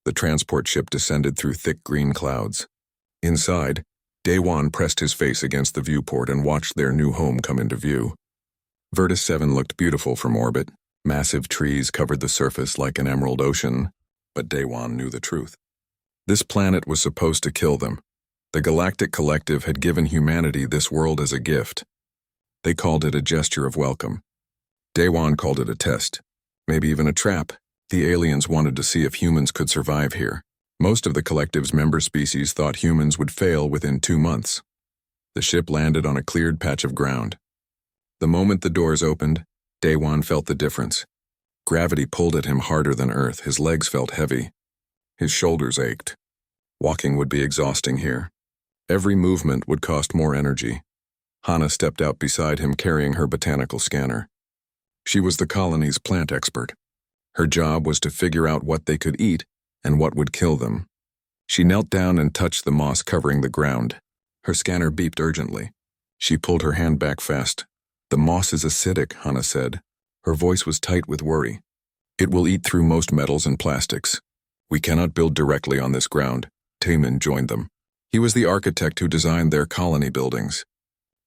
The transport ship descended through thick green clouds. Inside, Daewon pressed his face against the viewport and watched their new home come into view. Virtus 7 looked beautiful from orbit. Massive trees covered the surface like an emerald ocean, but Daewon knew the truth. This planet was supposed to kill them. The Galactic Collective had given humanity this world as a gift. They called it a gesture of welcome. Daewon called it a test, maybe even a trap. The aliens wanted to see if humans could survive here. Most of the Collective's member species thought humans would fail within 2 months. The ship landed on a cleared patch of ground. The moment the doors opened, Daewon felt the difference. Gravity pulled at him harder than Earth. His legs felt heavy. His shoulders ached. Walking would be exhausting here. Every movement would cost more energy. Hana stepped out beside him carrying her botanical scanner. She was the colony's plant expert. Her job was to figure out what they could eat and what would kill them. She knelt down and touched the moss covering the ground. Her scanner beeped urgently. She pulled her hand back fast. "The moss is acidic," Hana said. Her voice was tight with worry. "It will eat through most metals and plastics. We cannot build directly on this ground." Taemin joined them. He was the architect who designed their colony buildings.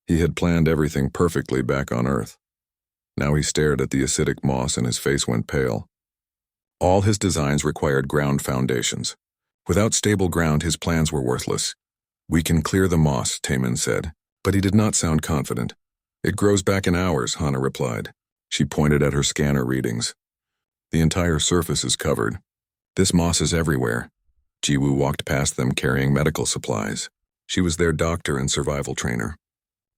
He had planned everything perfectly back on Earth. Now he stared at the acidic moss and his face went pale. All his designs required ground foundations. Without stable ground, his plans were worthless. "We can clear the moss," Taemin said, but he did not sound confident. "It grows back in hours," Hana replied. She pointed at her scanner readings. "The entire surface is covered. This moss is everywhere." Jiwoo walked past them carrying medical supplies. She was their doctor and survival trainer.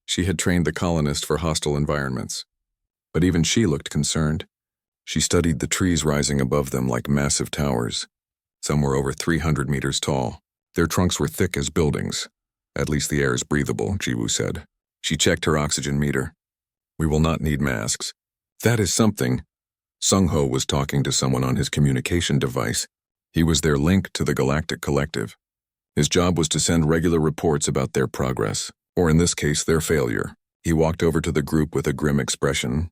She had trained the colonists for hostile environments. But even she looked concerned. She studied the trees rising above them like massive towers. Some were over 300 meters tall. Their trunks were thick as buildings. "At least the air is breathable," Jiwoo said. She checked her oxygen meter. "We will not need masks." "That is something." Sung-ho was talking to someone on his communication device. He was their link to the Galactic Collective. His job was to send regular reports about their progress, or in this case, their failure. He walked over to the group with a grim expression.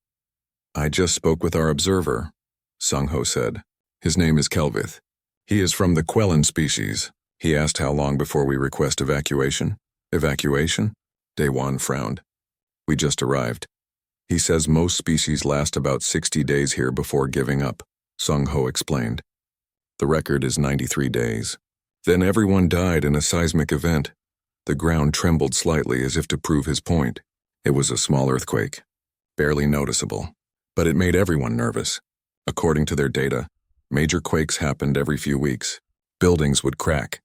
"I just spoke with our observer," Sung-ho said. "His name is Kelvith. He is from the Quellan species. He asked how long before we request evacuation." "Evacuation?" Daewon frowned. "We just arrived. He says most species last about 60 days here before giving up," Sung-ho explained. "The record is 93 days. Then everyone died in a seismic event." The ground trembled slightly as if to prove his point. It was a small earthquake, barely noticeable, but it made everyone nervous. According to their data, major quakes happened every few weeks. Buildings would crack.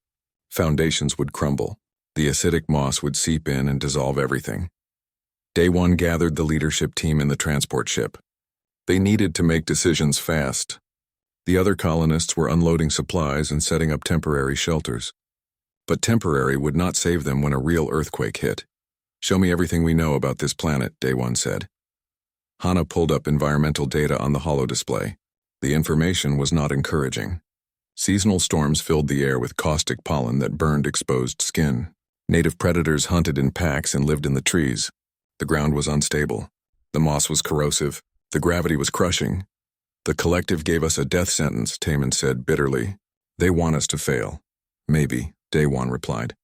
Foundations would crumble. The acidic moss would seep in and dissolve everything. Daewon gathered the leadership team in the transport ship. They needed to make decisions fast. The other colonists were unloading supplies and setting up temporary shelters. But temporary would not save them when a real earthquake hit. "Show me everything we know about this planet," Daewon said. Hana pulled up environmental data on the holodisplay. The information was not encouraging. Seasonal storms filled the air with caustic pollen that burned exposed skin. Native predators hunted in packs and lived in the trees. The ground was unstable. The moss was corrosive. The gravity was crushing. "The Collective gave us a death sentence," Taemin said bitterly. "They want us to fail." "Maybe," Daewon replied.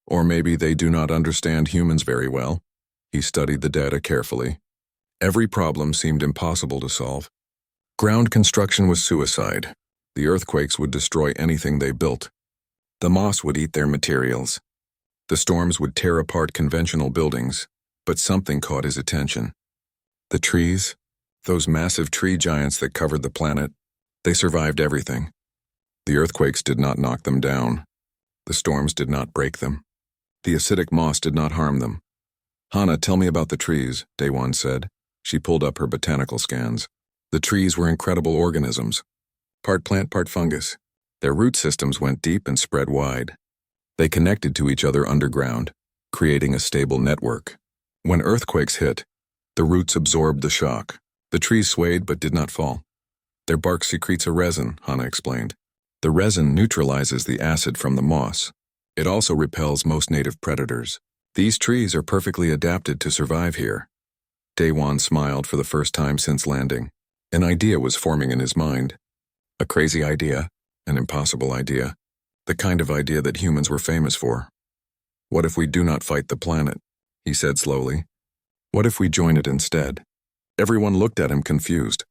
"Or maybe they do not understand humans very well." He studied the data carefully. Every problem seemed impossible to solve. Ground construction was suicide. The earthquakes would destroy anything they built. The moss would eat their materials. The storms would tear apart conventional buildings, but something caught his attention. The trees, those massive tree giants that covered the planet, they survived everything. The earthquakes did not knock them down. The storms did not break them. The acidic moss did not harm them. "Hana, tell me about the trees," Daewon said. She pulled up her botanical scans. The trees were incredible organisms. Part plant, part fungus. Their root systems went deep and spread wide. They connected to each other underground, creating a stable network. When earthquakes hit, the roots absorbed the shock. The trees swayed but did not fall. "Their bark secretes a resin," Hana explained. "The resin neutralizes the acid from the moss. It also repels most native predators. These trees are perfectly adapted to survive here." Daewon smiled for the first time since landing. An idea was forming in his mind. A crazy idea, An impossible idea. The kind of idea that humans were famous for. What if we do not fight the planet? He said slowly. What if we join it instead? Everyone looked at him confused.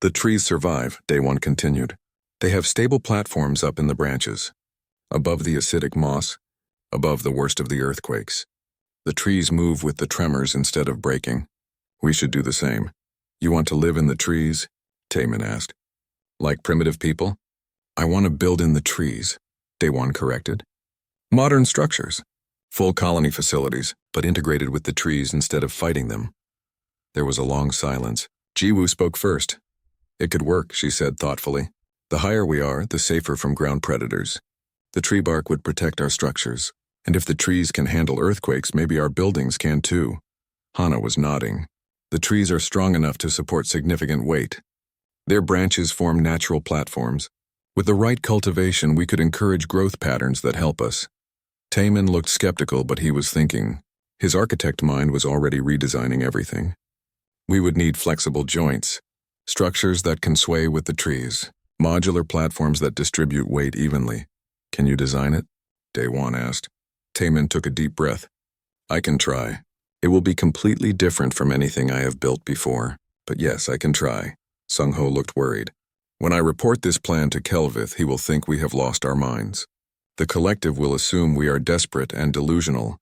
The trees survive, Day One continued. They have stable platforms up in the branches. Above the acidic moss, above the worst of the earthquakes. The trees move with the tremors instead of breaking. We should do the same. You want to live in the trees? Taman asked. Like primitive people? I want to build in the trees, Day One corrected. Modern structures. Full colony facilities, but integrated with the trees instead of fighting them. There was a long silence. Jiwoo spoke first. It could work, she said thoughtfully. The higher we are, the safer from ground predators. The tree bark would protect our structures. And if the trees can handle earthquakes, maybe our buildings can too. Hana was nodding. The trees are strong enough to support significant weight. Their branches form natural platforms. With the right cultivation, we could encourage growth patterns that help us. Taman looked skeptical, but he was thinking. His architect mind was already redesigning everything. We would need flexible joints, structures that can sway with the trees, modular platforms that distribute weight evenly. Can you design it? Day One asked. Taman took a deep breath. I can try. It will be completely different from anything I have built before, but yes, I can try. Sung-ho looked worried. When I report this plan to Kelvith, he will think we have lost our minds. The collective will assume we are desperate and delusional.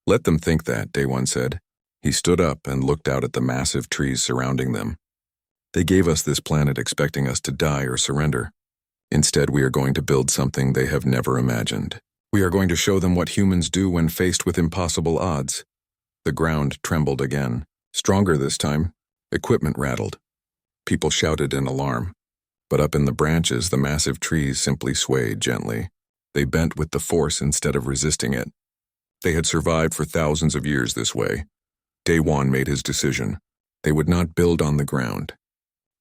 Let them think that, Day One said. He stood up and looked out at the massive trees surrounding them. They gave us this planet expecting us to die or surrender. Instead, we are going to build something they have never imagined. We are going to show them what humans do when faced with impossible odds. The ground trembled again. Stronger this time. Equipment rattled. People shouted in alarm. But up in the branches, the massive trees simply swayed gently. They bent with the force instead of resisting it. They had survived for thousands of years this way. Day One made his decision. They would not build on the ground.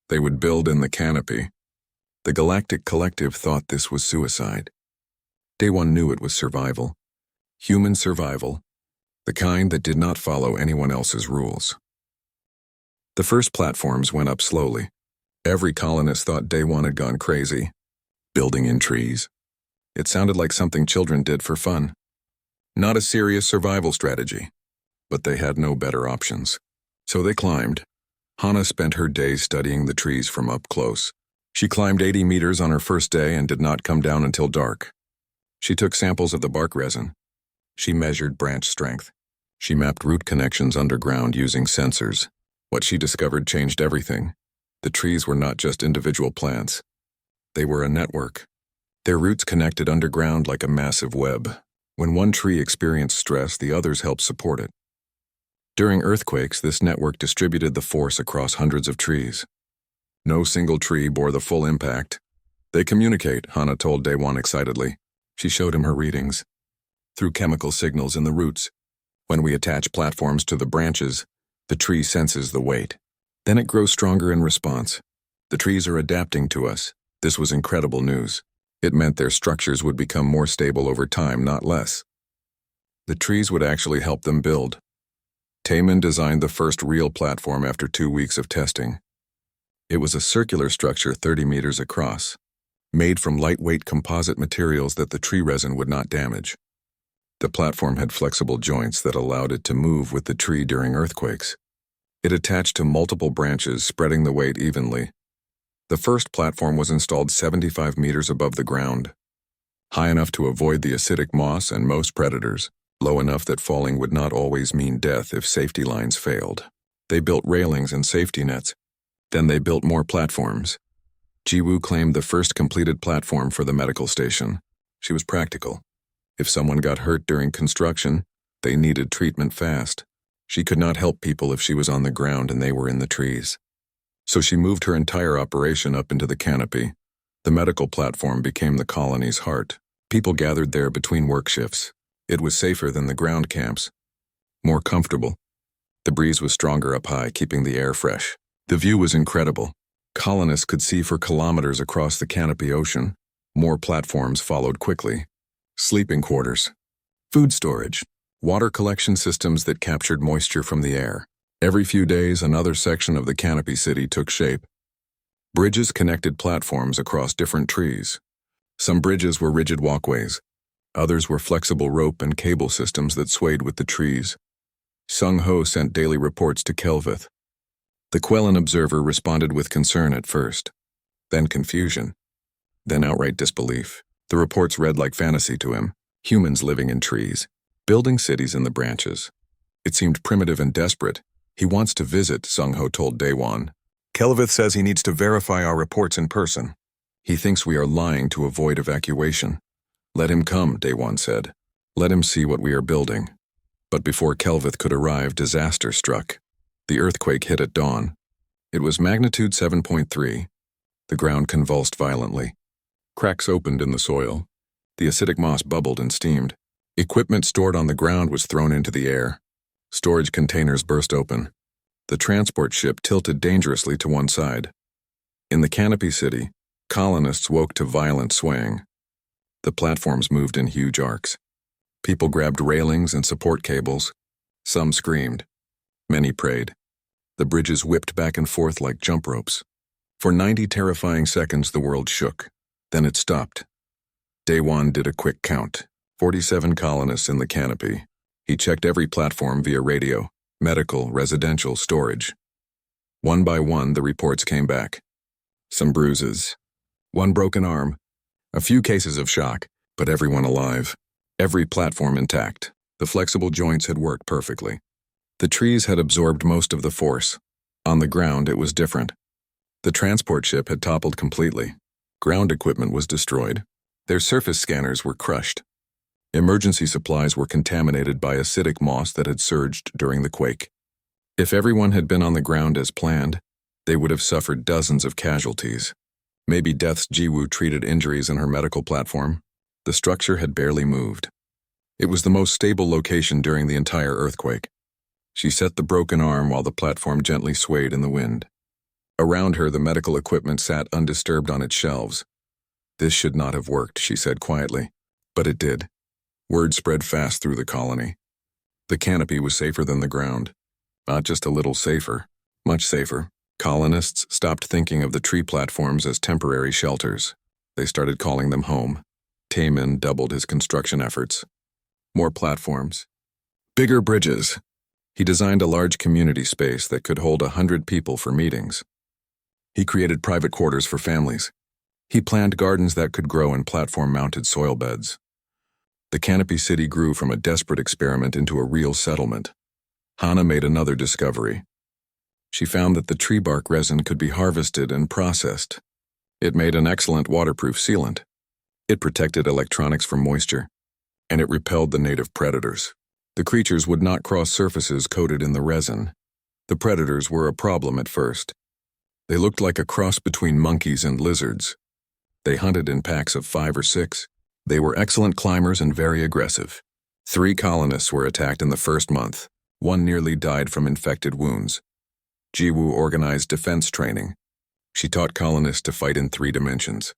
They would build in the canopy. The Galactic Collective thought this was suicide. Day One knew it was survival. Human survival. The kind that did not follow anyone else's rules. The first platforms went up slowly. Every colonist thought Day One had gone crazy. Building in trees. It sounded like something children did for fun. Not a serious survival strategy. But they had no better options. So they climbed. Hana spent her days studying the trees from up close. She climbed 80 meters on her first day and did not come down until dark. She took samples of the bark resin. She measured branch strength. She mapped root connections underground using sensors. What she discovered changed everything. The trees were not just individual plants. They were a network. Their roots connected underground like a massive web. When one tree experienced stress, the others helped support it. During earthquakes, this network distributed the force across hundreds of trees. No single tree bore the full impact. They communicate, Hana told Day One excitedly. She showed him her readings. Through chemical signals in the roots. When we attach platforms to the branches, the tree senses the weight. Then it grows stronger in response. The trees are adapting to us. This was incredible news. It meant their structures would become more stable over time, not less. The trees would actually help them build. Taman designed the first real platform after 2 weeks of testing. It was a circular structure 30 meters across, made from lightweight composite materials that the tree resin would not damage. The platform had flexible joints that allowed it to move with the tree during earthquakes. It attached to multiple branches, spreading the weight evenly. The first platform was installed 75 meters above the ground, high enough to avoid the acidic moss and most predators, low enough that falling would not always mean death if safety lines failed. They built railings and safety nets. Then they built more platforms. Jiwoo claimed the first completed platform for the medical station. She was practical. If someone got hurt during construction, they needed treatment fast. She could not help people if she was on the ground and they were in the trees. So she moved her entire operation up into the canopy. The medical platform became the colony's heart. People gathered there between work shifts. It was safer than the ground camps. More comfortable. The breeze was stronger up high, keeping the air fresh. The view was incredible. Colonists could see for kilometers across the canopy ocean. More platforms followed quickly. Sleeping quarters. Food storage. Water collection systems that captured moisture from the air. Every few days, another section of the canopy city took shape. Bridges connected platforms across different trees. Some bridges were rigid walkways. Others were flexible rope and cable systems that swayed with the trees. Sung Ho sent daily reports to Kelvith. The Quellan observer responded with concern at first, then confusion, then outright disbelief. The reports read like fantasy to him. Humans living in trees, building cities in the branches. It seemed primitive and desperate. He wants to visit, Sung Ho told Daewon. Kelvith says he needs to verify our reports in person. He thinks we are lying to avoid evacuation. Let him come, Daewon said. Let him see what we are building. But before Kelvith could arrive, disaster struck. The earthquake hit at dawn. It was magnitude 7.3. The ground convulsed violently. Cracks opened in the soil. The acidic moss bubbled and steamed. Equipment stored on the ground was thrown into the air. Storage containers burst open. The transport ship tilted dangerously to one side. In the Canopy City, colonists woke to violent swaying. The platforms moved in huge arcs. People grabbed railings and support cables. Some screamed. Many prayed. The bridges whipped back and forth like jump ropes. For 90 terrifying seconds, the world shook. Then it stopped. Daewon did a quick count. 47 colonists in the canopy. He checked every platform via radio, medical, residential, storage. One by one, the reports came back. Some bruises. One broken arm. A few cases of shock, but everyone alive. Every platform intact. The flexible joints had worked perfectly. The trees had absorbed most of the force. On the ground, it was different. The transport ship had toppled completely. Ground equipment was destroyed. Their surface scanners were crushed. Emergency supplies were contaminated by acidic moss that had surged during the quake. If everyone had been on the ground as planned, they would have suffered dozens of casualties. Maybe Death's Jiwoo treated injuries in her medical platform. The structure had barely moved. It was the most stable location during the entire earthquake. She set the broken arm while the platform gently swayed in the wind. Around her, the medical equipment sat undisturbed on its shelves. This should not have worked, she said quietly. But it did. Word spread fast through the colony. The canopy was safer than the ground. Not just a little safer, much safer. Colonists stopped thinking of the tree platforms as temporary shelters. They started calling them home. Taemin doubled his construction efforts. More platforms. Bigger bridges. He designed a large community space that could hold 100 people for meetings. He created private quarters for families. He planned gardens that could grow in platform-mounted soil beds. The Canopy City grew from a desperate experiment into a real settlement. Hana made another discovery. She found that the tree bark resin could be harvested and processed. It made an excellent waterproof sealant. It protected electronics from moisture, and it repelled the native predators. The creatures would not cross surfaces coated in the resin. The predators were a problem at first. They looked like a cross between monkeys and lizards. They hunted in packs of 5 or 6. They were excellent climbers and very aggressive. 3 colonists were attacked in the first month. 1 nearly died from infected wounds. Jiwoo organized defense training. She taught colonists to fight in 3 dimensions.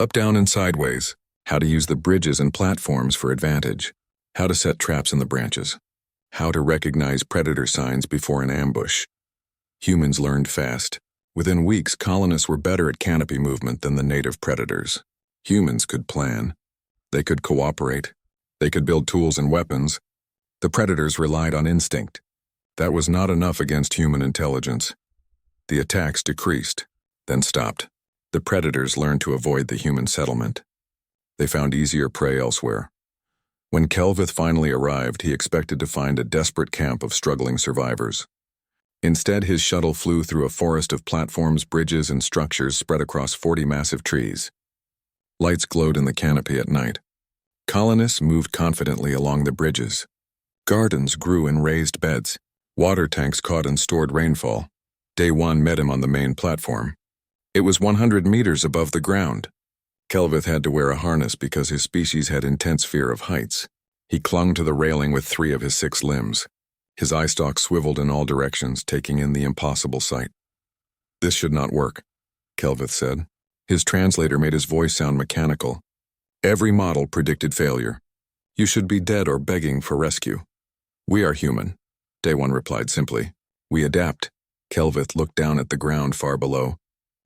Up, down, and sideways. How to use the bridges and platforms for advantage. How to set traps in the branches. How to recognize predator signs before an ambush. Humans learned fast. Within weeks, colonists were better at canopy movement than the native predators. Humans could plan. They could cooperate. They could build tools and weapons. The predators relied on instinct. That was not enough against human intelligence. The attacks decreased, then stopped. The predators learned to avoid the human settlement. They found easier prey elsewhere. When Kelvith finally arrived, he expected to find a desperate camp of struggling survivors. Instead, his shuttle flew through a forest of platforms, bridges, and structures spread across 40 massive trees. Lights glowed in the canopy at night. Colonists moved confidently along the bridges. Gardens grew in raised beds. Water tanks caught and stored rainfall. Daewon met him on the main platform. It was 100 meters above the ground. Kelvith had to wear a harness because his species had intense fear of heights. He clung to the railing with 3 of his 6 limbs. His eye stalk swiveled in all directions, taking in the impossible sight. "This should not work," Kelvith said. His translator made his voice sound mechanical. "Every model predicted failure. You should be dead or begging for rescue." "We are human," Daewon replied simply. "We adapt." Kelvith looked down at the ground far below,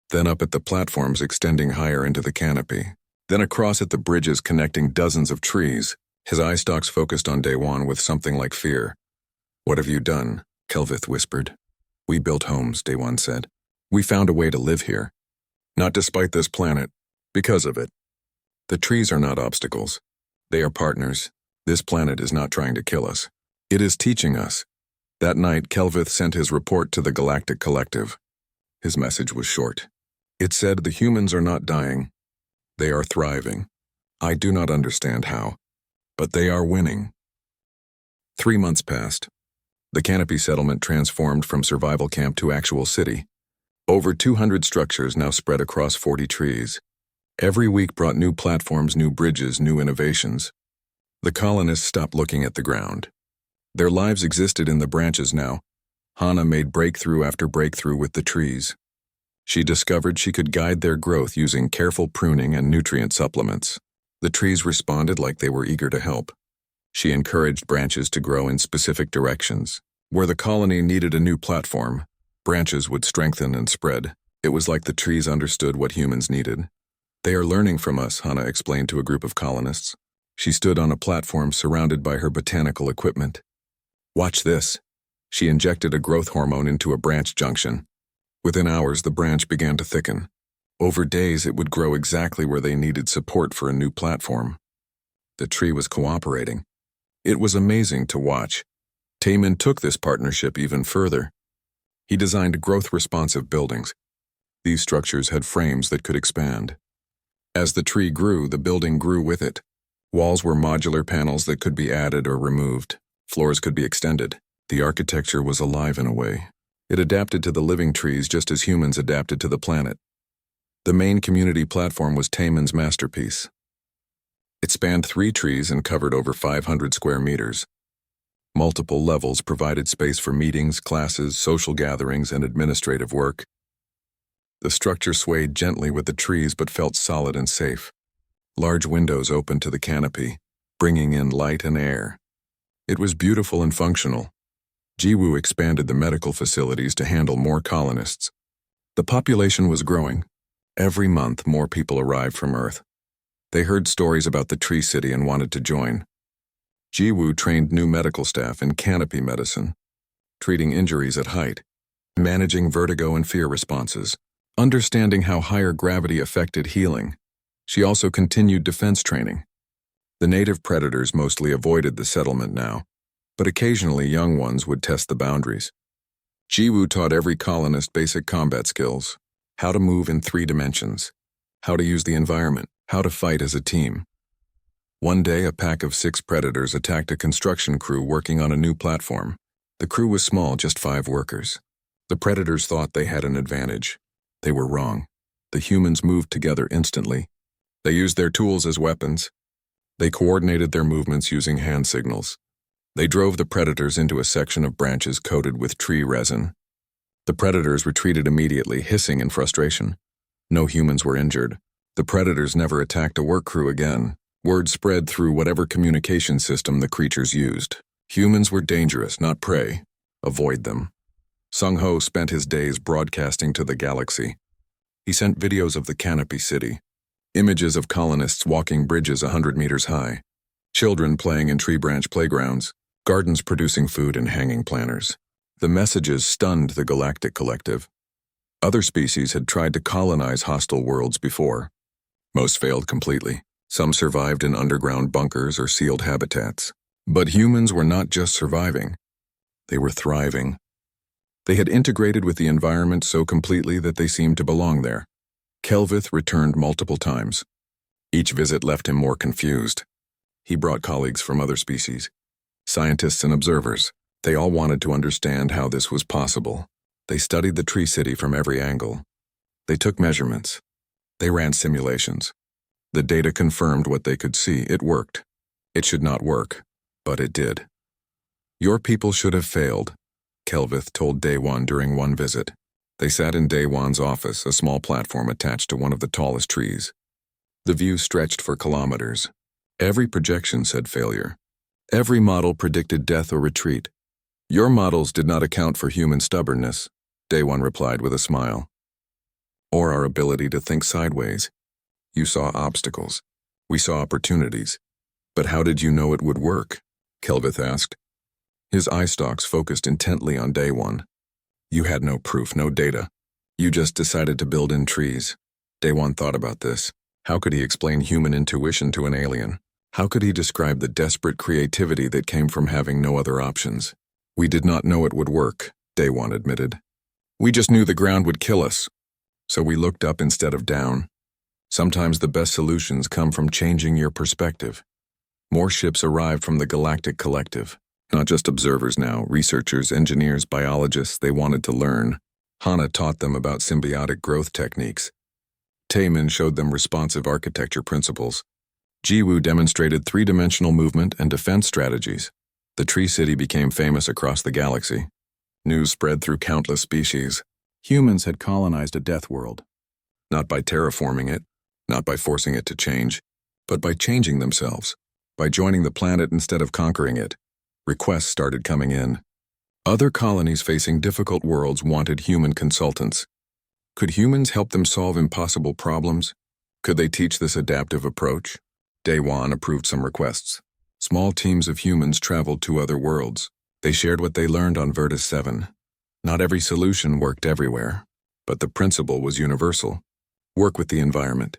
then up at the platforms extending higher into the canopy. Then across at the bridges connecting dozens of trees, his eye stalks focused on Daewon with something like fear. "What have you done?" Kelvith whispered. "We built homes," Daewon said. "We found a way to live here. Not despite this planet, because of it. The trees are not obstacles. They are partners. This planet is not trying to kill us. It is teaching us." That night, Kelvith sent his report to the Galactic Collective. His message was short. It said, "The humans are not dying. They are thriving. I do not understand how, but they are winning." 3 months passed. The Canopy settlement transformed from survival camp to actual city. Over 200 structures now spread across 40 trees. Every week brought new platforms, new bridges, new innovations. The colonists stopped looking at the ground. Their lives existed in the branches now. Hana made breakthrough after breakthrough with the trees. She discovered she could guide their growth using careful pruning and nutrient supplements. The trees responded like they were eager to help. She encouraged branches to grow in specific directions. Where the colony needed a new platform, branches would strengthen and spread. It was like the trees understood what humans needed. "They are learning from us," Hana explained to a group of colonists. She stood on a platform surrounded by her botanical equipment. "Watch this." She injected a growth hormone into a branch junction. Within hours, the branch began to thicken. Over days, it would grow exactly where they needed support for a new platform. The tree was cooperating. It was amazing to watch. Taemin took this partnership even further. He designed growth-responsive buildings. These structures had frames that could expand. As the tree grew, the building grew with it. Walls were modular panels that could be added or removed. Floors could be extended. The architecture was alive in a way. It adapted to the living trees just as humans adapted to the planet. The main community platform was Taemin's masterpiece. It spanned 3 trees and covered over 500 square meters. Multiple levels provided space for meetings, classes, social gatherings, and administrative work. The structure swayed gently with the trees but felt solid and safe. Large windows opened to the canopy, bringing in light and air. It was beautiful and functional. Jiwoo expanded the medical facilities to handle more colonists. The population was growing. Every month, more people arrived from Earth. They heard stories about the Tree City and wanted to join. Jiwoo trained new medical staff in canopy medicine, treating injuries at height, managing vertigo and fear responses, understanding how higher gravity affected healing. She also continued defense training. The native predators mostly avoided the settlement now, but occasionally young ones would test the boundaries. Jiwoo taught every colonist basic combat skills, how to move in 3 dimensions, how to use the environment, how to fight as a team. One day, a pack of 6 predators attacked a construction crew working on a new platform. The crew was small, just 5 workers. The predators thought they had an advantage. They were wrong. The humans moved together instantly. They used their tools as weapons. They coordinated their movements using hand signals. They drove the predators into a section of branches coated with tree resin. The predators retreated immediately, hissing in frustration. No humans were injured. The predators never attacked a work crew again. Word spread through whatever communication system the creatures used. Humans were dangerous, not prey. Avoid them. Sung-ho spent his days broadcasting to the galaxy. He sent videos of the Canopy City, images of colonists walking bridges 100 meters high, children playing in tree branch playgrounds, gardens producing food and hanging planters. The messages stunned the Galactic Collective. Other species had tried to colonize hostile worlds before. Most failed completely. Some survived in underground bunkers or sealed habitats. But humans were not just surviving. They were thriving. They had integrated with the environment so completely that they seemed to belong there. Kelvith returned multiple times. Each visit left him more confused. He brought colleagues from other species, scientists and observers. They all wanted to understand how this was possible. They studied the Tree City from every angle. They took measurements. They ran simulations. The data confirmed what they could see. It worked. It should not work, but it did. "Your people should have failed," Kelvith told Daewon during one visit. They sat in Daewon's office, a small platform attached to one of the tallest trees. The view stretched for kilometers. Every projection said failure. Every model predicted death or retreat. "Your models did not account for human stubbornness," Daewon replied with a smile. "Or our ability to think sideways. You saw obstacles. We saw opportunities. But how did you know it would work? Kelvith asked. His eye stalks focused intently on day one. You had no proof, no data. You just decided to build in trees. Day one thought about this. How could he explain human intuition to an alien? How could he describe the desperate creativity that came from having no other options? We did not know it would work, Day one admitted. We just knew the ground would kill us. So we looked up instead of down. Sometimes the best solutions come from changing your perspective. More ships arrived from the Galactic Collective. Not just observers now, researchers, engineers, biologists, they wanted to learn. Hana taught them about symbiotic growth techniques. Taemin showed them responsive architecture principles. Jiwoo demonstrated three-dimensional movement and defense strategies. The Tree City became famous across the galaxy. News spread through countless species. Humans had colonized a death world. Not by terraforming it, not by forcing it to change, but by changing themselves, by joining the planet instead of conquering it. Requests started coming in. Other colonies facing difficult worlds wanted human consultants. Could humans help them solve impossible problems? Could they teach this adaptive approach? Daewon approved some requests. Small teams of humans traveled to other worlds. They shared what they learned on Vertus 7. Not every solution worked everywhere, but the principle was universal. Work with the environment.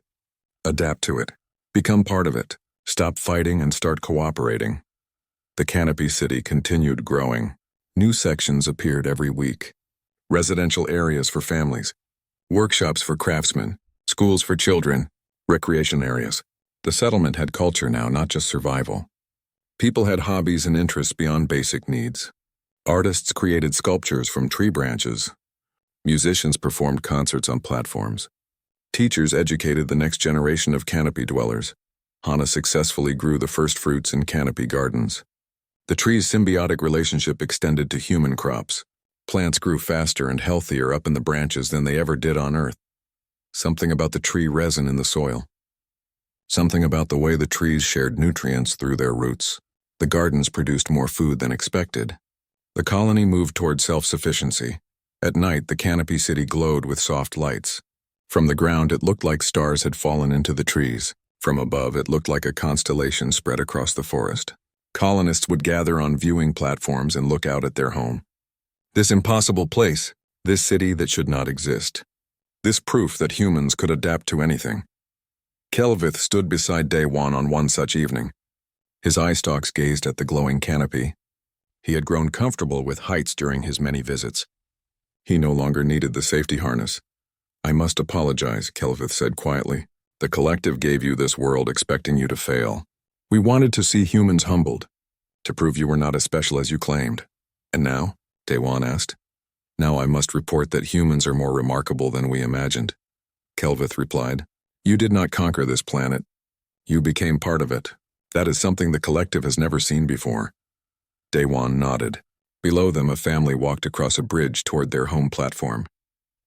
Adapt to it. Become part of it. Stop fighting and start cooperating. The Canopy City continued growing. New sections appeared every week. Residential areas for families. Workshops for craftsmen. Schools for children. Recreation areas. The settlement had culture now, not just survival. People had hobbies and interests beyond basic needs. Artists created sculptures from tree branches. Musicians performed concerts on platforms. Teachers educated the next generation of canopy dwellers. Hana successfully grew the first fruits in canopy gardens. The tree's symbiotic relationship extended to human crops. Plants grew faster and healthier up in the branches than they ever did on Earth. Something about the tree resin in the soil. Something about the way the trees shared nutrients through their roots. The gardens produced more food than expected. The colony moved toward self-sufficiency. At night, the Canopy City glowed with soft lights. From the ground, it looked like stars had fallen into the trees. From above, it looked like a constellation spread across the forest. Colonists would gather on viewing platforms and look out at their home. This impossible place, this city that should not exist. This proof that humans could adapt to anything. Kelvith stood beside Daewon on one such evening. His eye stalks gazed at the glowing canopy. He had grown comfortable with heights during his many visits. He no longer needed the safety harness. I must apologize, Kelvith said quietly. The collective gave you this world expecting you to fail. We wanted to see humans humbled, to prove you were not as special as you claimed. And now? Daewon asked. Now I must report that humans are more remarkable than we imagined. Kelvith replied. You did not conquer this planet. You became part of it. That is something the collective has never seen before. Daewon nodded. Below them, a family walked across a bridge toward their home platform.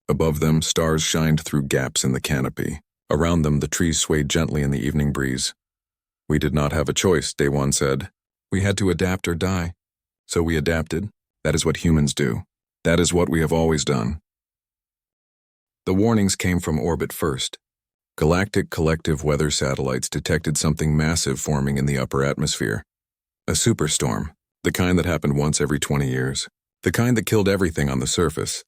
Above them, stars shined through gaps in the canopy. Around them, the trees swayed gently in the evening breeze. We did not have a choice, Daewon said. We had to adapt or die. So we adapted. That is what humans do. That is what we have always done. The warnings came from orbit first. Galactic collective weather satellites detected something massive forming in the upper atmosphere. A superstorm, the kind that happened once every 20 years. The kind that killed everything on the surface.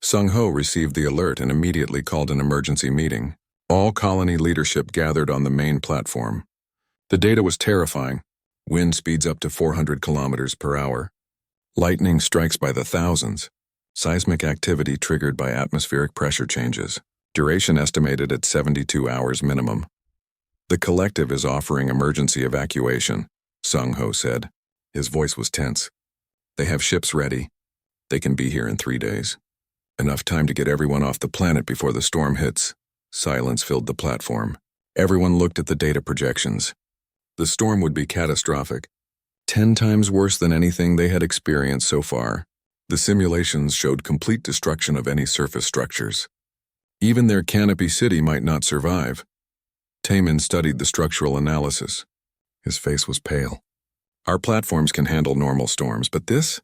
Sung-ho received the alert and immediately called an emergency meeting. All colony leadership gathered on the main platform. The data was terrifying. Wind speeds up to 400 kilometers per hour. Lightning strikes by the thousands. Seismic activity triggered by atmospheric pressure changes. Duration estimated at 72 hours minimum. The collective is offering emergency evacuation, Sung-ho said. His voice was tense. They have ships ready. They can be here in 3 days. Enough time to get everyone off the planet before the storm hits. Silence filled the platform. Everyone looked at the data projections. The storm would be catastrophic. 10 times worse than anything they had experienced so far. The simulations showed complete destruction of any surface structures. Even their canopy city might not survive. Taemin studied the structural analysis. His face was pale. Our platforms can handle normal storms, but this?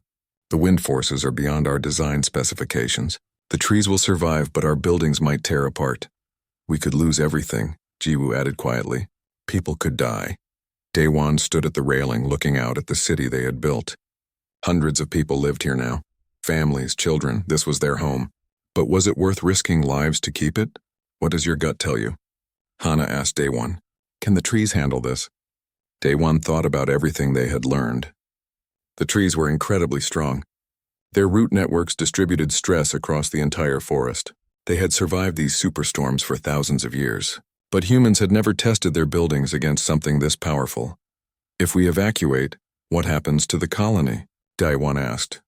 The wind forces are beyond our design specifications. The trees will survive, but our buildings might tear apart. We could lose everything. Jiwoo added quietly. People could die. Daewon stood at the railing looking out at the city they had built. Hundreds of people lived here now. Families, children, this was their home. But was it worth risking lives to keep it? What does your gut tell you? Hana asked Daewon. Can the trees handle this? Daewon thought about everything they had learned. The trees were incredibly strong. Their root networks distributed stress across the entire forest. They had survived these superstorms for thousands of years. But humans had never tested their buildings against something this powerful. If we evacuate, what happens to the colony? Daewon asked.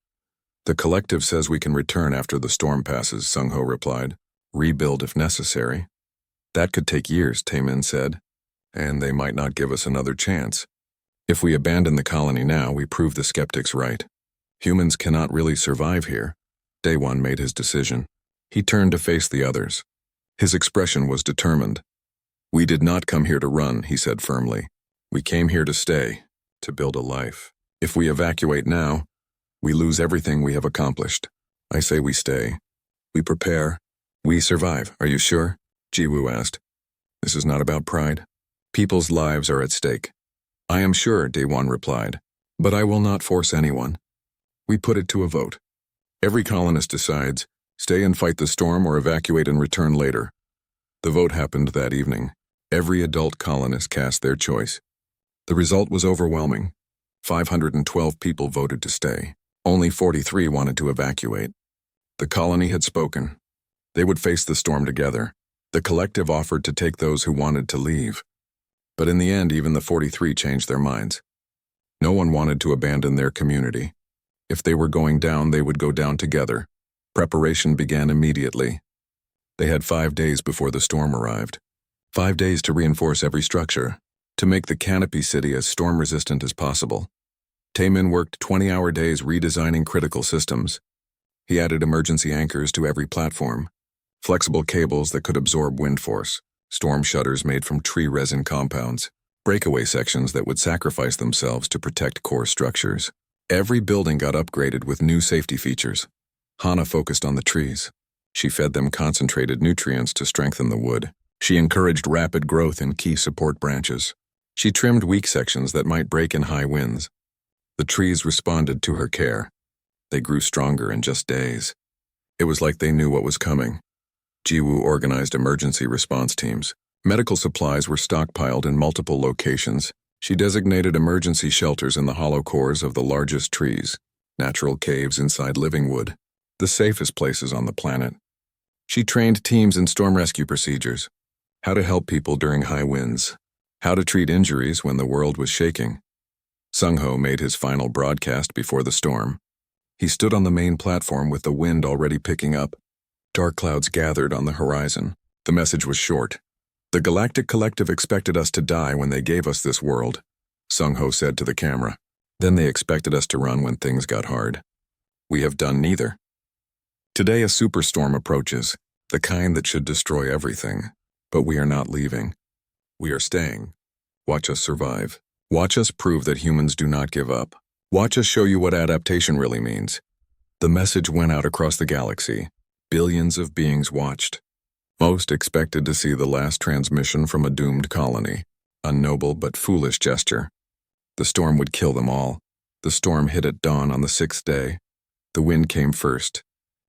The collective says we can return after the storm passes, Sung-ho replied. Rebuild if necessary. That could take years, Taemin said. And they might not give us another chance. If we abandon the colony now, we prove the skeptics right. Humans cannot really survive here. Daewon made his decision. He turned to face the others. His expression was determined. We did not come here to run, he said firmly. We came here to stay, to build a life. If we evacuate now, we lose everything we have accomplished. I say we stay. We prepare. We survive. Are you sure? Jiwoo asked. This is not about pride. People's lives are at stake. I am sure, Daewon replied. But I will not force anyone. We put it to a vote. Every colonist decides, stay and fight the storm or evacuate and return later. The vote happened that evening. Every adult colonist cast their choice. The result was overwhelming. 512 people voted to stay. Only 43 wanted to evacuate. The colony had spoken. They would face the storm together. The collective offered to take those who wanted to leave. But in the end, even the 43 changed their minds. No one wanted to abandon their community. If they were going down, they would go down together. Preparation began immediately. They had 5 days before the storm arrived. 5 days to reinforce every structure, to make the canopy city as storm-resistant as possible. Taemin worked 20-hour days redesigning critical systems. He added emergency anchors to every platform, flexible cables that could absorb wind force, storm shutters made from tree resin compounds, breakaway sections that would sacrifice themselves to protect core structures. Every building got upgraded with new safety features. Hana focused on the trees. She fed them concentrated nutrients to strengthen the wood. She encouraged rapid growth in key support branches. She trimmed weak sections that might break in high winds. The trees responded to her care. They grew stronger in just days. It was like they knew what was coming. Jiwoo organized emergency response teams. Medical supplies were stockpiled in multiple locations. She designated emergency shelters in the hollow cores of the largest trees, natural caves inside living wood, the safest places on the planet. She trained teams in storm rescue procedures, how to help people during high winds, how to treat injuries when the world was shaking. Sung-ho made his final broadcast before the storm. He stood on the main platform with the wind already picking up. Dark clouds gathered on the horizon. The message was short. The Galactic Collective expected us to die when they gave us this world, Sung-ho said to the camera. Then they expected us to run when things got hard. We have done neither. Today a superstorm approaches, the kind that should destroy everything. But we are not leaving. We are staying. Watch us survive. Watch us prove that humans do not give up. Watch us show you what adaptation really means. The message went out across the galaxy. Billions of beings watched. Most expected to see the last transmission from a doomed colony, a noble but foolish gesture. The storm would kill them all. The storm hit at dawn on the 6th day. The wind came first,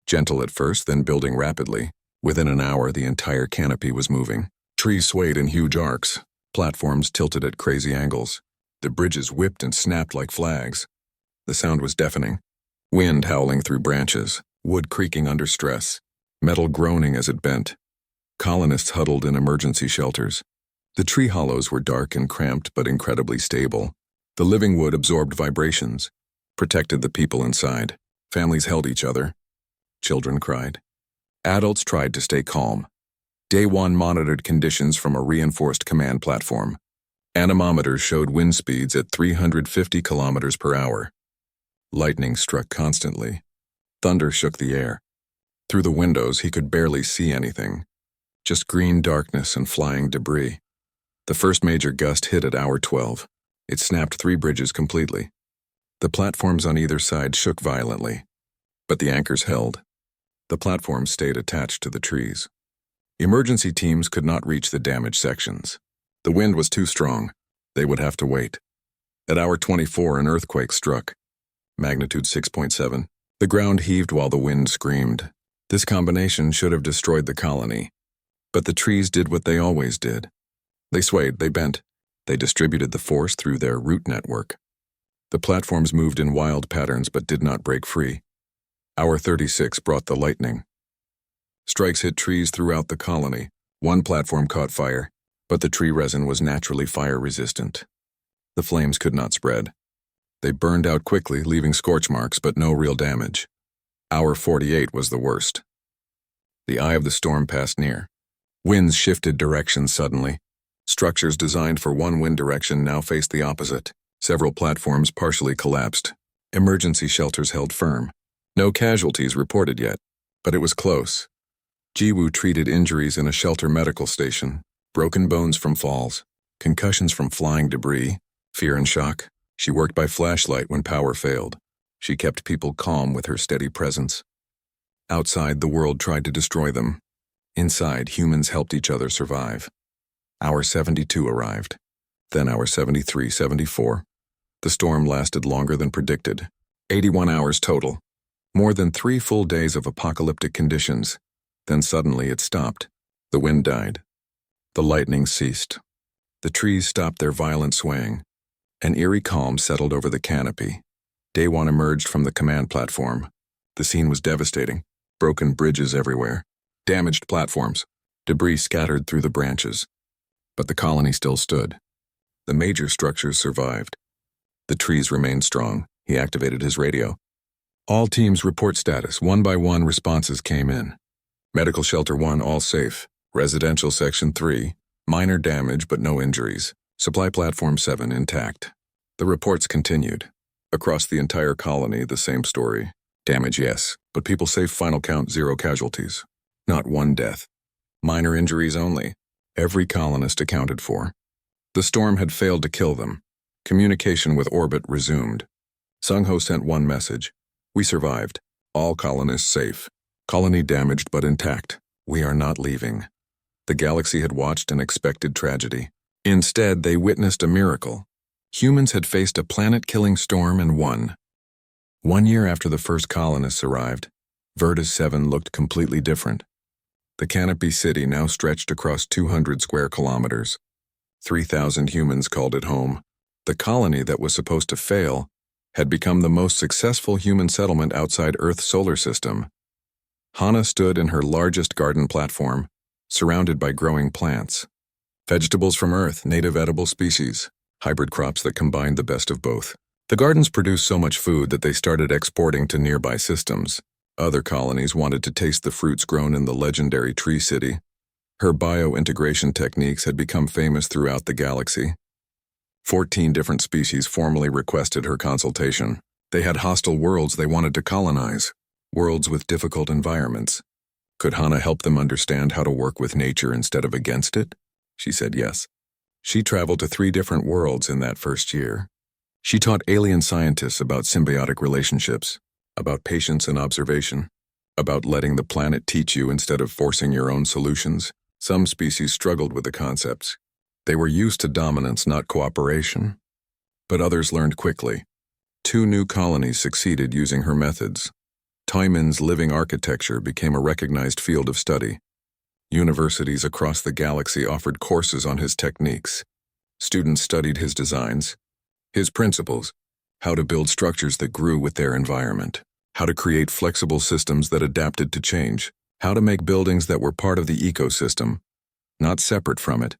gentle at first, then building rapidly. Within an hour, the entire canopy was moving. Trees swayed in huge arcs. Platforms tilted at crazy angles. The bridges whipped and snapped like flags. The sound was deafening. Wind howling through branches, wood creaking under stress, metal groaning as it bent. Colonists huddled in emergency shelters. The tree hollows were dark and cramped but incredibly stable. The living wood absorbed vibrations, protected the people inside. Families held each other. Children cried. Adults tried to stay calm. Daewon monitored conditions from a reinforced command platform. Anemometers showed wind speeds at 350 kilometers per hour. Lightning struck constantly. Thunder shook the air. Through the windows, he could barely see anything. Just green darkness and flying debris. The first major gust hit at hour 12. It snapped 3 bridges completely. The platforms on either side shook violently, but the anchors held. The platforms stayed attached to the trees. Emergency teams could not reach the damaged sections. The wind was too strong. They would have to wait. At hour 24, an earthquake struck. Magnitude 6.7. The ground heaved while the wind screamed. This combination should have destroyed the colony. But the trees did what they always did. They swayed, they bent. They distributed the force through their root network. The platforms moved in wild patterns but did not break free. Hour 36 brought the lightning. Strikes hit trees throughout the colony. One platform caught fire, but the tree resin was naturally fire-resistant. The flames could not spread. They burned out quickly, leaving scorch marks but no real damage. Hour 48 was the worst. The eye of the storm passed near. Winds shifted direction suddenly. Structures designed for one wind direction now faced the opposite. Several platforms partially collapsed. Emergency shelters held firm. No casualties reported yet, but it was close. Jiwoo treated injuries in a shelter medical station. Broken bones from falls, concussions from flying debris, fear and shock. She worked by flashlight when power failed. She kept people calm with her steady presence. Outside, the world tried to destroy them. Inside, humans helped each other survive. Hour 72 arrived. Then hour 73, 74. The storm lasted longer than predicted. 81 hours total. More than 3 full days of apocalyptic conditions. Then suddenly it stopped. The wind died. The lightning ceased. The trees stopped their violent swaying. An eerie calm settled over the canopy. Day one emerged from the command platform. The scene was devastating. Broken bridges everywhere. Damaged platforms. Debris scattered through the branches. But the colony still stood. The major structures survived. The trees remained strong. He activated his radio. All teams report status. One by one, responses came in. Medical Shelter 1, all safe. Residential Section 3, minor damage but no injuries. Supply Platform 7, intact. The reports continued. Across the entire colony, the same story. Damage, yes, but people safe. Final count, 0 casualties. Not 1 death. Minor injuries only. Every colonist accounted for. The storm had failed to kill them. Communication with orbit resumed. Sung-ho sent one message. We survived. All colonists safe. Colony damaged but intact. We are not leaving. The galaxy had watched an expected tragedy. Instead, they witnessed a miracle. Humans had faced a planet-killing storm and won. 1 year after the first colonists arrived, Virtus 7 looked completely different. The Canopy City now stretched across 200 square kilometers. 3,000 humans called it home. The colony that was supposed to fail had become the most successful human settlement outside Earth's solar system. Hana stood in her largest garden platform, surrounded by growing plants. Vegetables from Earth, native edible species, hybrid crops that combined the best of both. The gardens produced so much food that they started exporting to nearby systems. Other colonies wanted to taste the fruits grown in the legendary Tree City. Her bio-integration techniques had become famous throughout the galaxy. 14 different species formally requested her consultation. They had hostile worlds they wanted to colonize, worlds with difficult environments. Could Hana help them understand how to work with nature instead of against it? She said yes. She traveled to 3 different worlds in that first year. She taught alien scientists about symbiotic relationships, about patience and observation, about letting the planet teach you instead of forcing your own solutions. Some species struggled with the concepts. They were used to dominance, not cooperation. But others learned quickly. 2 new colonies succeeded using her methods. Taiman's living architecture became a recognized field of study. Universities across the galaxy offered courses on his techniques. Students studied his designs, his principles, how to build structures that grew with their environment, how to create flexible systems that adapted to change, how to make buildings that were part of the ecosystem, not separate from it.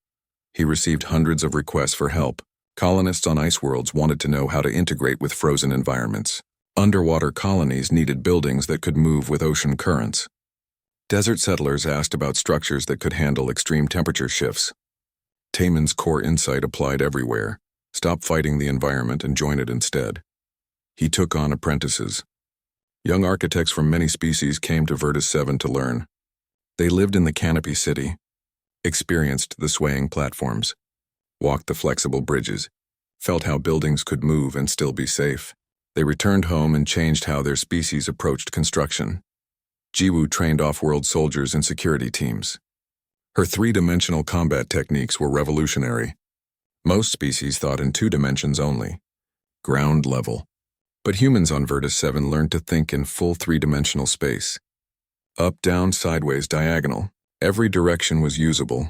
He received hundreds of requests for help. Colonists on ice worlds wanted to know how to integrate with frozen environments. Underwater colonies needed buildings that could move with ocean currents. Desert settlers asked about structures that could handle extreme temperature shifts. Taiman's core insight applied everywhere. Stop fighting the environment and join it instead. He took on apprentices. Young architects from many species came to Virtus 7 to learn. They lived in the Canopy City, experienced the swaying platforms, walked the flexible bridges, felt how buildings could move and still be safe. They returned home and changed how their species approached construction. Jiwoo trained off-world soldiers and security teams. Her three-dimensional combat techniques were revolutionary. Most species thought in 2 dimensions only, ground level. But humans on Vertus 7 learned to think in full 3-dimensional space. Up, down, sideways, diagonal. Every direction was usable.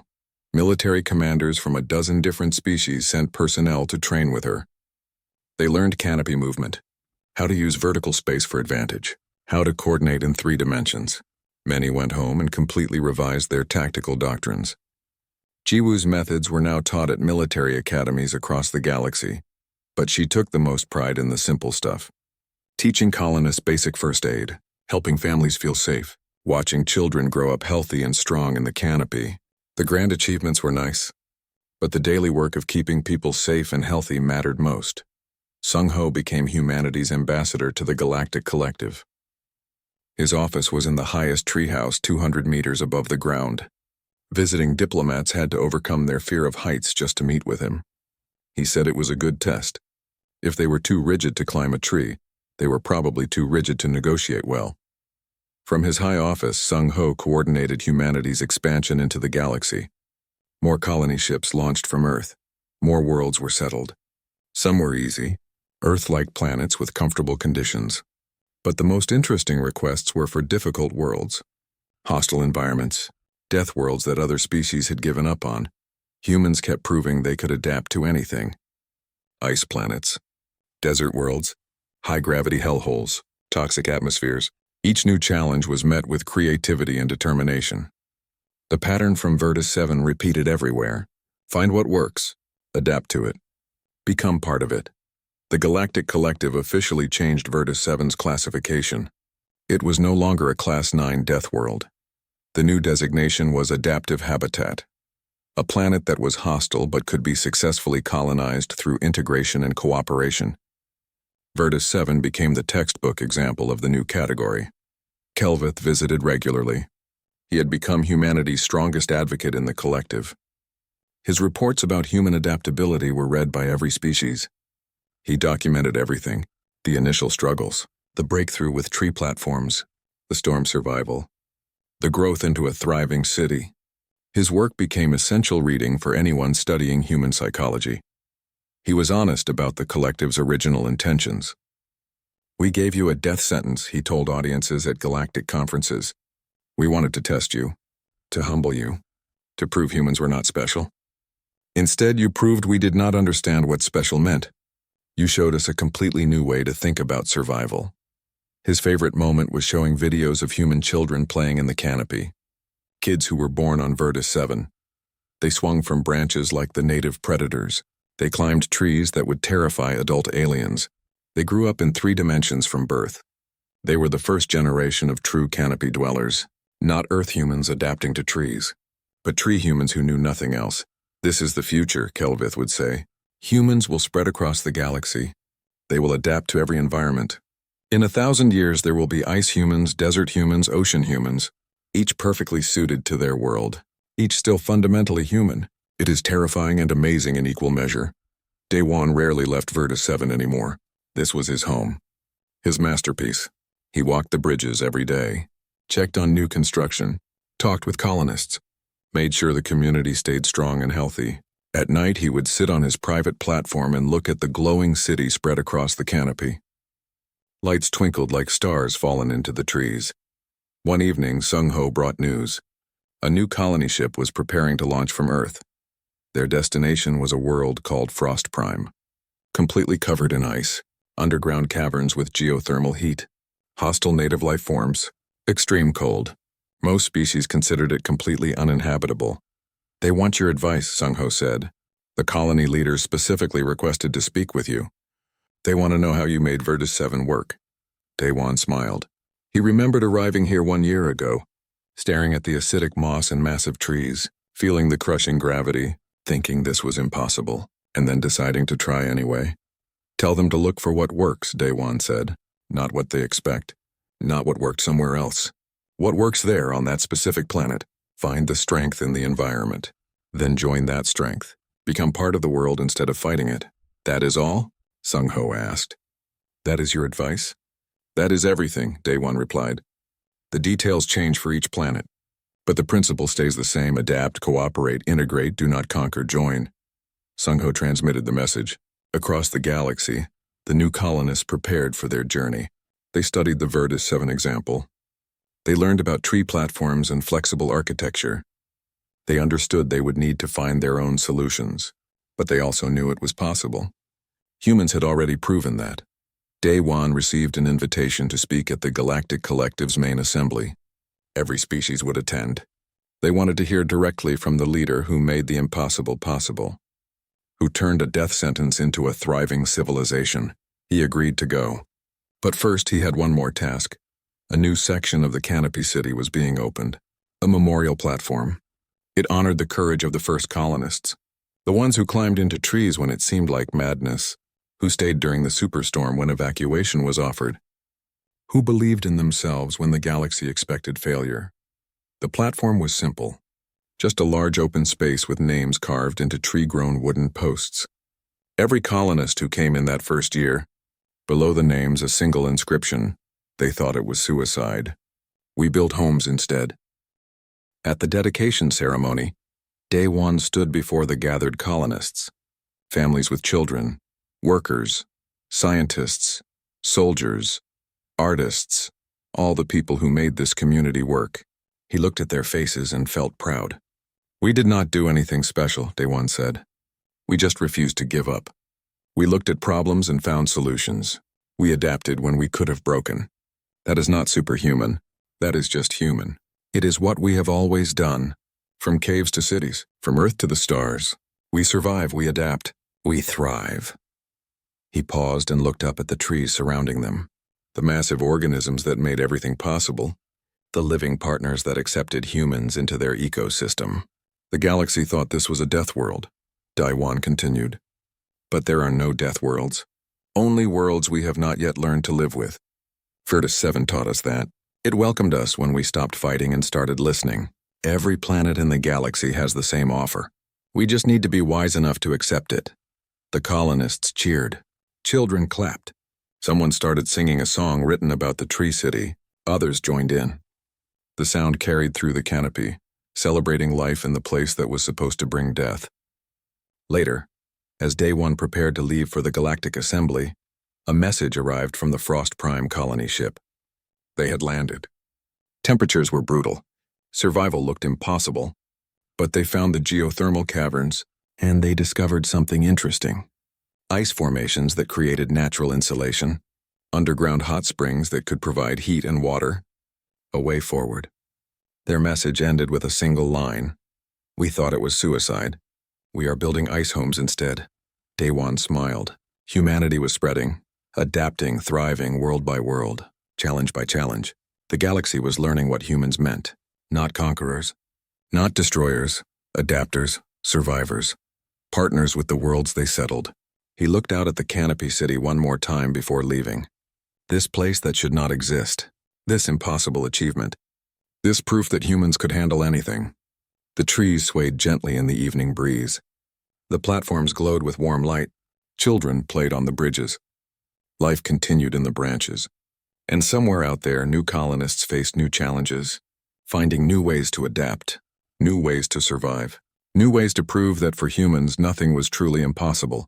Military commanders from a dozen different species sent personnel to train with her. They learned canopy movement, how to use vertical space for advantage, how to coordinate in 3 dimensions. Many went home and completely revised their tactical doctrines. Jiwoo's methods were now taught at military academies across the galaxy, but she took the most pride in the simple stuff. Teaching colonists basic first aid, helping families feel safe, watching children grow up healthy and strong in the canopy. The grand achievements were nice, but the daily work of keeping people safe and healthy mattered most. Sung-ho became humanity's ambassador to the Galactic Collective. His office was in the highest treehouse 200 meters above the ground. Visiting diplomats had to overcome their fear of heights just to meet with him. He said it was a good test. If they were too rigid to climb a tree, they were probably too rigid to negotiate well. From his high office, Sung-ho coordinated humanity's expansion into the galaxy. More colony ships launched from Earth. More worlds were settled. Some were easy, Earth-like planets with comfortable conditions. But the most interesting requests were for difficult worlds. Hostile environments, death worlds that other species had given up on. Humans kept proving they could adapt to anything. Ice planets, desert worlds, high-gravity hellholes, toxic atmospheres. Each new challenge was met with creativity and determination. The pattern from Vertus 7 repeated everywhere. Find what works, adapt to it, become part of it. The Galactic Collective officially changed Vertus 7's classification. It was no longer a Class 9 death world. The new designation was Adaptive Habitat, a planet that was hostile but could be successfully colonized through integration and cooperation. Vertus 7 became the textbook example of the new category. Kelvith visited regularly. He had become humanity's strongest advocate in the collective. His reports about human adaptability were read by every species. He documented everything, the initial struggles, the breakthrough with tree platforms, the storm survival, the growth into a thriving city. His work became essential reading for anyone studying human psychology. He was honest about the collective's original intentions. "We gave you a death sentence," he told audiences at galactic conferences. "We wanted to test you, to humble you, to prove humans were not special. Instead, you proved we did not understand what special meant. You showed us a completely new way to think about survival." His favorite moment was showing videos of human children playing in the canopy. Kids who were born on Vertus 7. They swung from branches like the native predators. They climbed trees that would terrify adult aliens. They grew up in 3 dimensions from birth. They were the first generation of true canopy dwellers, not Earth humans adapting to trees, but tree humans who knew nothing else. "This is the future," Kelvith would say. "Humans will spread across the galaxy. They will adapt to every environment. In 1,000 years there will be ice humans, desert humans, ocean humans, each perfectly suited to their world, each still fundamentally human. It is terrifying and amazing in equal measure." Daewon rarely left Vertus 7 anymore. This was his home, his masterpiece. He walked the bridges every day, checked on new construction, talked with colonists, made sure the community stayed strong and healthy. At night, he would sit on his private platform and look at the glowing city spread across the canopy. Lights twinkled like stars fallen into the trees. One evening, Sung-ho brought news. A new colony ship was preparing to launch from Earth. Their destination was a world called Frost Prime, completely covered in ice, underground caverns with geothermal heat, hostile native life forms, extreme cold. Most species considered it completely uninhabitable. "They want your advice," Sung-ho said. "The colony leaders specifically requested to speak with you. They want to know how you made Vertus 7 work." Daewon smiled. He remembered arriving here 1 year ago, staring at the acidic moss and massive trees, feeling the crushing gravity, thinking this was impossible, and then deciding to try anyway. "Tell them to look for what works," Daewon said. "Not what they expect. Not what worked somewhere else. What works there on that specific planet. Find the strength in the environment. Then join that strength. Become part of the world instead of fighting it." "That is all?" Sung-ho asked. "That is your advice?" "That is everything," Daewon replied. "The details change for each planet. But the principle stays the same: adapt, cooperate, integrate, do not conquer, join. Sung-Ho transmitted the message. Across the galaxy, the new colonists prepared for their journey. They studied the Virtus 7 example. They learned about tree platforms and flexible architecture. They understood they would need to find their own solutions, but they also knew it was possible. Humans had already proven that. Day One received an invitation to speak at the Galactic Collective's main assembly. Every species would attend. They wanted to hear directly from the leader who made the impossible possible, who turned a death sentence into a thriving civilization. He agreed to go. But first he had one more task. A new section of the Canopy City was being opened, a memorial platform. It honored the courage of the first colonists, the ones who climbed into trees when it seemed like madness, who stayed during the superstorm when evacuation was offered, who believed in themselves when the galaxy expected failure. The platform was simple, just a large open space with names carved into tree-grown wooden posts. Every colonist who came in that first year, below the names a single inscription: they thought it was suicide. We built homes instead. At the dedication ceremony, Day One stood before the gathered colonists, families with children, workers, scientists, soldiers, artists, all the people who made this community work. He looked at their faces and felt proud. We did not do anything special, Day One said. We just refused to give up. We looked at problems and found solutions. We adapted when we could have broken. That is not superhuman. That is just human. It is what we have always done. From caves to cities, from Earth to the stars. We survive, we adapt, we thrive. He paused and looked up at the trees surrounding them, the massive organisms that made everything possible, the living partners that accepted humans into their ecosystem. The galaxy thought this was a death world, Day One continued. But there are no death worlds, only worlds we have not yet learned to live with. Virtus 7 taught us that. It welcomed us when we stopped fighting and started listening. Every planet in the galaxy has the same offer. We just need to be wise enough to accept it. The colonists cheered. Children clapped. Someone started singing a song written about the Tree City. Others joined in. The sound carried through the canopy, celebrating life in the place that was supposed to bring death. Later, as Day One prepared to leave for the Galactic Assembly, a message arrived from the Frost Prime colony ship. They had landed. Temperatures were brutal. Survival looked impossible. But they found the geothermal caverns, and they discovered something interesting. Ice formations that created natural insulation, underground hot springs that could provide heat and water, a way forward. Their message ended with a single line. We thought it was suicide. We are building ice homes instead. Day One smiled. Humanity was spreading, adapting, thriving world by world, challenge by challenge. The galaxy was learning what humans meant. Not conquerors, not destroyers, adapters, survivors, partners with the worlds they settled. He looked out at the Canopy City one more time before leaving. This place that should not exist. This impossible achievement. This proof that humans could handle anything. The trees swayed gently in the evening breeze. The platforms glowed with warm light. Children played on the bridges. Life continued in the branches. And somewhere out there, new colonists faced new challenges, finding new ways to adapt, new ways to survive, new ways to prove that for humans nothing was truly impossible.